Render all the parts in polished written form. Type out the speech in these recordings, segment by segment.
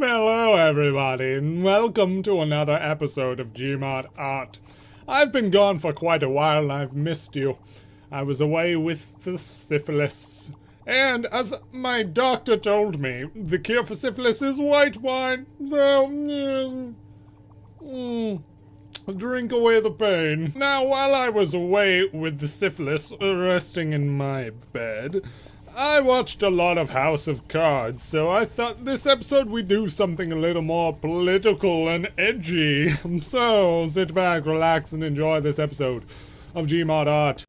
Hello everybody, and welcome to another episode of GMod Art. I've been gone for quite a while and I've missed you. I was away with the syphilis. And as my doctor told me, the cure for syphilis is white wine, so drink away the pain. Now, while I was away with the syphilis, resting in my bed, I watched a lot of House of Cards, so I thought this episode we'd do something a little more political and edgy. So, sit back, relax, and enjoy this episode of GMod Art.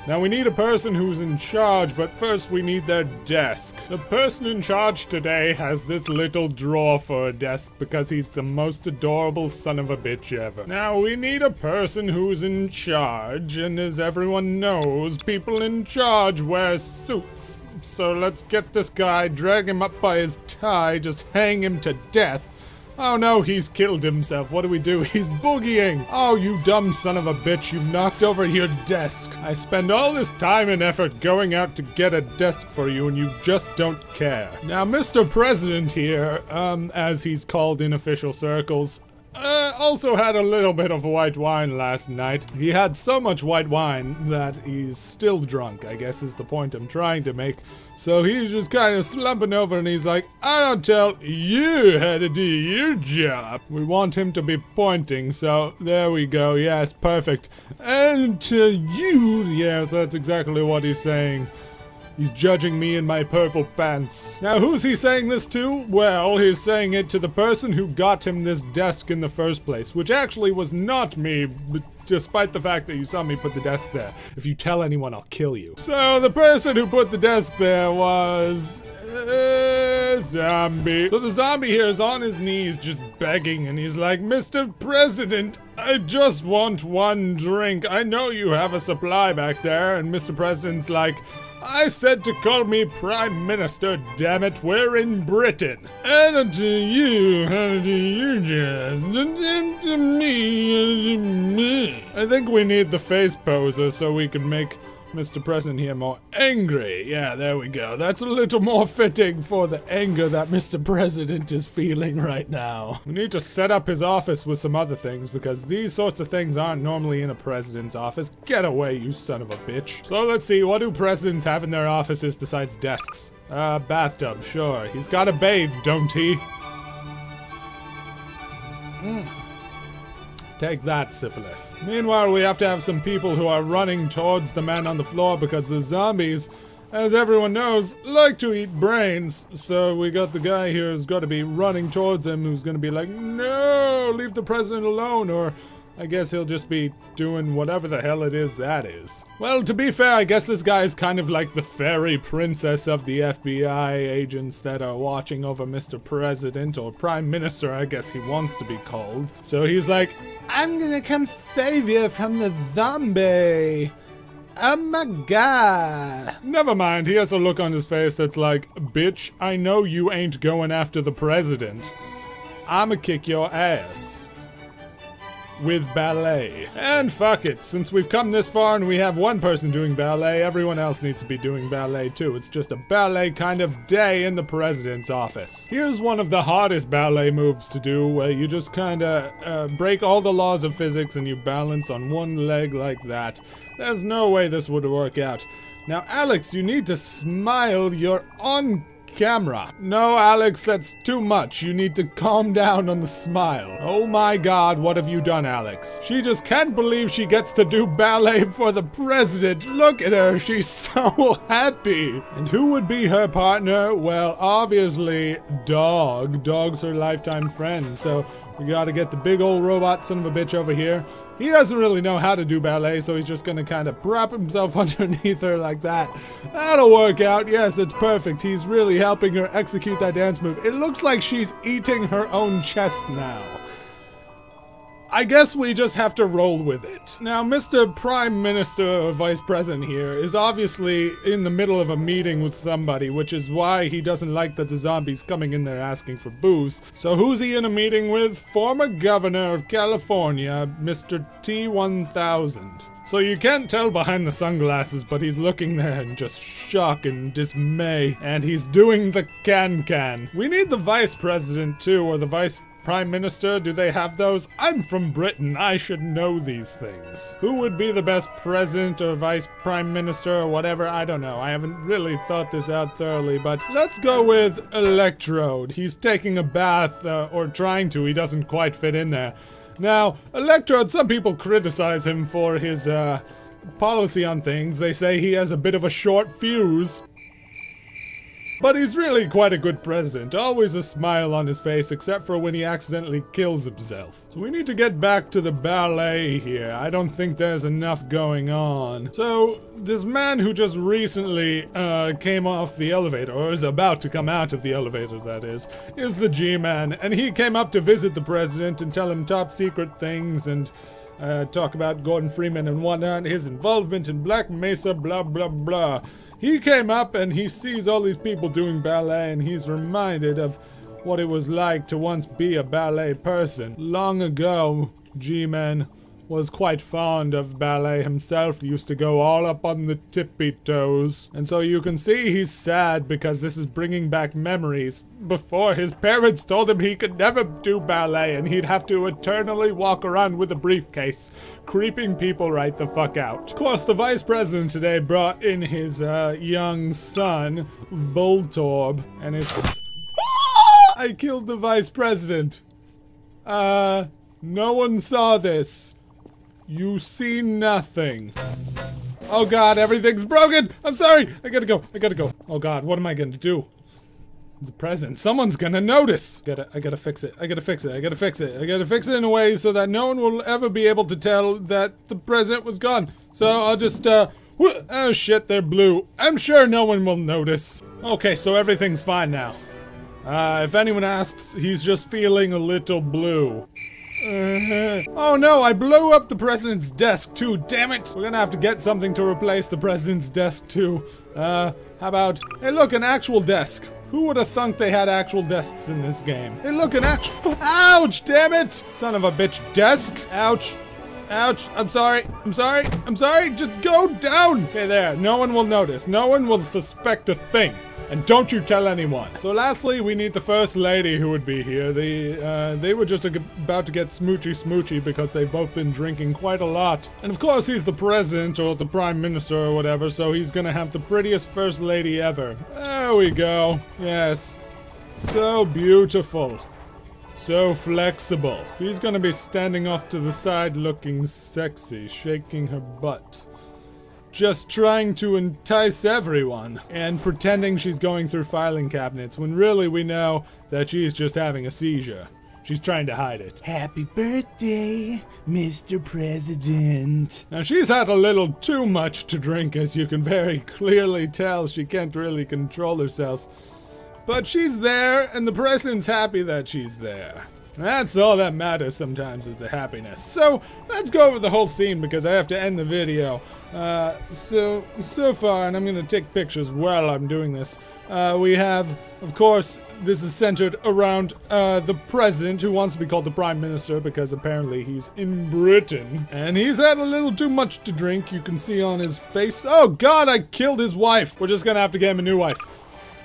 Now we need a person who's in charge, but first we need their desk. The person in charge today has this little drawer for a desk because he's the most adorable son of a bitch ever. Now we need a person who's in charge, and as everyone knows, people in charge wear suits. So let's get this guy, drag him up by his tie, just hang him to death. Oh no, he's killed himself. What do we do? He's boogieing. Oh, you dumb son of a bitch. You've knocked over your desk. I spend all this time and effort going out to get a desk for you and you just don't care. Now, Mr. President here, as he's called in official circles, also had a little bit of white wine last night. He had so much white wine that he's still drunk, I guess is the point I'm trying to make. So he's just kind of slumping over and he's like, I don't tell you how to do your job. We want him to be pointing, so there we go. Yes, perfect. And to you, yes, that's exactly what he's saying. He's judging me in my purple pants. Now, who's he saying this to? Well, he's saying it to the person who got him this desk in the first place, which actually was not me, but despite the fact that you saw me put the desk there. If you tell anyone, I'll kill you. So, the person who put the desk there was zombie. So the zombie here is on his knees just begging and he's like, Mr. President, I just want one drink. I know you have a supply back there. And Mr. President's like, I said to call me Prime Minister, damn it, we're in Britain. And to you, how do you just? And to me. I think we need the face poser so we can make Mr. President here more angry. Yeah, there we go. That's a little more fitting for the anger that Mr. President is feeling right now. We need to set up his office with some other things because these sorts of things aren't normally in a president's office. Get away, you son of a bitch. So let's see, what do presidents have in their offices besides desks? Bathtub, sure. He's gotta bathe, don't he? Take that, syphilis. Meanwhile, we have to have some people who are running towards the man on the floor because the zombies, as everyone knows, like to eat brains. So we got the guy here who's got to be running towards him who's going to be like, no, leave the president alone, or I guess he'll just be doing whatever the hell it is that is. Well, to be fair, I guess this guy is kind of like the fairy princess of the FBI agents that are watching over Mr. President, or Prime Minister, I guess he wants to be called. So he's like, I'm gonna come save you from the zombie. Oh my god. Never mind, he has a look on his face that's like, bitch, I know you ain't going after the president. I'ma kick your ass. With ballet. And fuck it, since we've come this far and we have one person doing ballet, everyone else needs to be doing ballet too. It's just a ballet kind of day in the president's office. Here's one of the hardest ballet moves to do, where you just kinda break all the laws of physics and you balance on one leg like that. There's no way this would work out. Now Alex, you need to smile, you're on camera. No, Alex, that's too much. You need to calm down on the smile. Oh my god, what have you done, Alex? She just can't believe she gets to do ballet for the president. Look at her, she's so happy. And who would be her partner? Well, obviously, Dog. Dog's her lifetime friend, so we gotta get the big old robot son of a bitch over here. He doesn't really know how to do ballet, so he's just gonna kind of prop himself underneath her like that. That'll work out. Yes, it's perfect. He's really helping her execute that dance move. It looks like she's eating her own chest now. I guess we just have to roll with it. Now, Mr. Prime Minister or Vice President here is obviously in the middle of a meeting with somebody, which is why he doesn't like that the zombies coming in there asking for booze. So who's he in a meeting with? Former Governor of California, Mr. T-1000. So you can't tell behind the sunglasses, but he's looking there in just shock and dismay, and he's doing the can-can. We need the Vice President too, or the Vice Prime Minister. Do they have those? I'm from Britain. I should know these things. Who would be the best president or vice prime minister or whatever? I don't know. I haven't really thought this out thoroughly, but let's go with Electrode. He's taking a bath, or trying to. He doesn't quite fit in there. Now, Electrode, some people criticize him for his, policy on things. They say he has a bit of a short fuse. But he's really quite a good president, always a smile on his face, except for when he accidentally kills himself. So we need to get back to the ballet here. I don't think there's enough going on. So, this man who just recently came off the elevator, or is about to come out of the elevator, that is the G-Man, and he came up to visit the president and tell him top secret things and talk about Gordon Freeman and whatnot, his involvement in Black Mesa, blah blah blah. He came up and he sees all these people doing ballet, and he's reminded of what it was like to once be a ballet person. Long ago, G-Man was quite fond of ballet himself. He used to go all up on the tippy toes. And so you can see he's sad because this is bringing back memories. Before, his parents told him he could never do ballet and he'd have to eternally walk around with a briefcase, creeping people right the fuck out. Of course, the vice president today brought in his young son, Voltorb, and it's... I killed the vice president. No one saw this. You see nothing. Oh god, everything's broken! I'm sorry! I gotta go. Oh god, what am I gonna do? The president. Someone's gonna notice! I gotta fix it. I gotta fix it in a way so that no one will ever be able to tell that the president was gone. So I'll just, oh shit, they're blue. I'm sure no one will notice. Okay, so everything's fine now. If anyone asks, he's just feeling a little blue. Oh no, I blew up the president's desk too, damn it! We're gonna have to get something to replace the president's desk too. How about... Hey look, an actual desk. Who would have thunk they had actual desks in this game? Hey look, an actual... Ouch, damn it! Son of a bitch, desk! Ouch. Ouch, I'm sorry, just go down! Okay, there, no one will notice. No one will suspect a thing. And don't you tell anyone. So lastly, we need the first lady who would be here. They were just about to get smoochy because they've both been drinking quite a lot. And of course he's the president or the prime minister or whatever, so he's gonna have the prettiest first lady ever. There we go. Yes. So beautiful. So flexible. She's gonna be standing off to the side looking sexy, shaking her butt. Just trying to entice everyone and pretending she's going through filing cabinets when really we know that she's just having a seizure. She's trying to hide it. Happy birthday, Mr. President. Now she's had a little too much to drink, as you can very clearly tell. She can't really control herself. But she's there and the president's happy that she's there. That's all that matters sometimes, is the happiness. So, let's go over the whole scene because I have to end the video. So far, and I'm gonna take pictures while I'm doing this, we have, of course, this is centered around the president, who wants to be called the prime minister because apparently he's in Britain. And he's had a little too much to drink, you can see on his face. Oh god, I killed his wife! We're just gonna have to get him a new wife.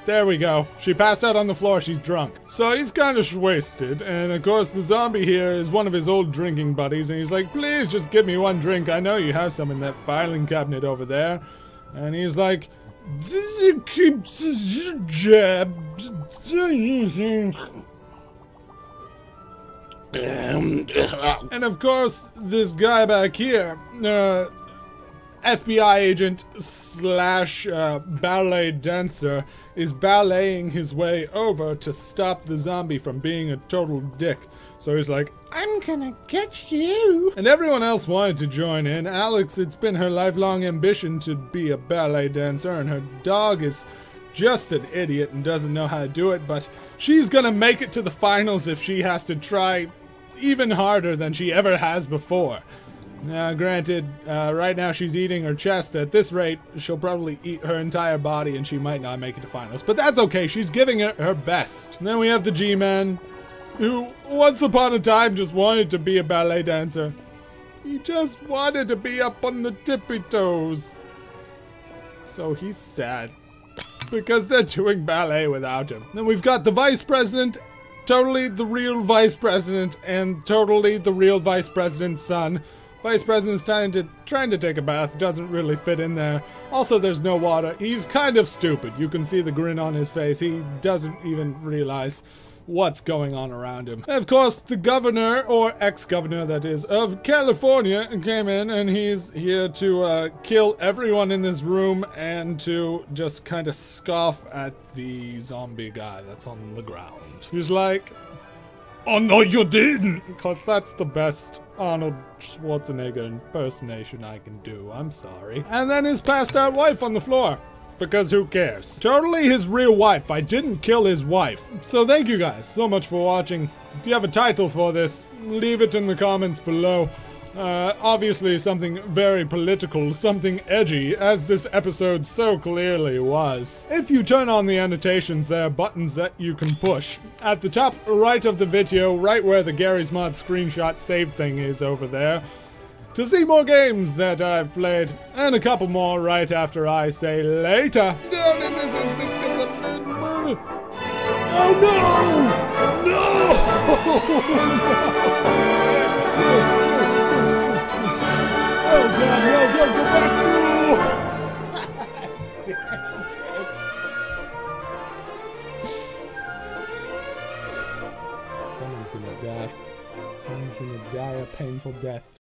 There we go. She passed out on the floor, she's drunk. So he's kind of wasted, and of course the zombie here is one of his old drinking buddies, and he's like, please just give me one drink, I know you have some in that filing cabinet over there. And he's like, and of course, this guy back here, FBI agent slash ballet dancer is balleting his way over to stop the zombie from being a total dick. So he's like, I'm gonna get you. And everyone else wanted to join in. Alex, it's been her lifelong ambition to be a ballet dancer, and her dog is just an idiot and doesn't know how to do it, but she's gonna make it to the finals if she has to try even harder than she ever has before. Now, granted, right now she's eating her chest. At this rate, she'll probably eat her entire body and she might not make it to finals. But that's okay, she's giving it her best. And then we have the G-Man, who once upon a time just wanted to be a ballet dancer. He just wanted to be up on the tippy toes. So he's sad, because they're doing ballet without him. Then we've got the Vice President, totally the real Vice President, and totally the real Vice President's son. Vice President's trying to take a bath, doesn't really fit in there. Also, there's no water. He's kind of stupid. You can see the grin on his face. He doesn't even realize what's going on around him. Of course, the governor, or ex-governor that is, of California came in, and he's here to kill everyone in this room and to just kind of scoff at the zombie guy that's on the ground. He's like, "Oh no, you didn't!" Because that's the best Arnold Schwarzenegger impersonation I can do. I'm sorry. And then his passed out wife on the floor. Because who cares? Totally his real wife. I didn't kill his wife. So thank you guys so much for watching. If you have a title for this, leave it in the comments below. Obviously something very political, something edgy, as this episode so clearly was. If you turn on the annotations, there are buttons that you can push. At the top right of the video, right where the Gary's Mod screenshot save thing is over there, to see more games that I've played, and a couple more right after I say later. Down in this instance, oh no! No! Oh god, no, don't go back to... Someone's gonna die. Someone's gonna die a painful death.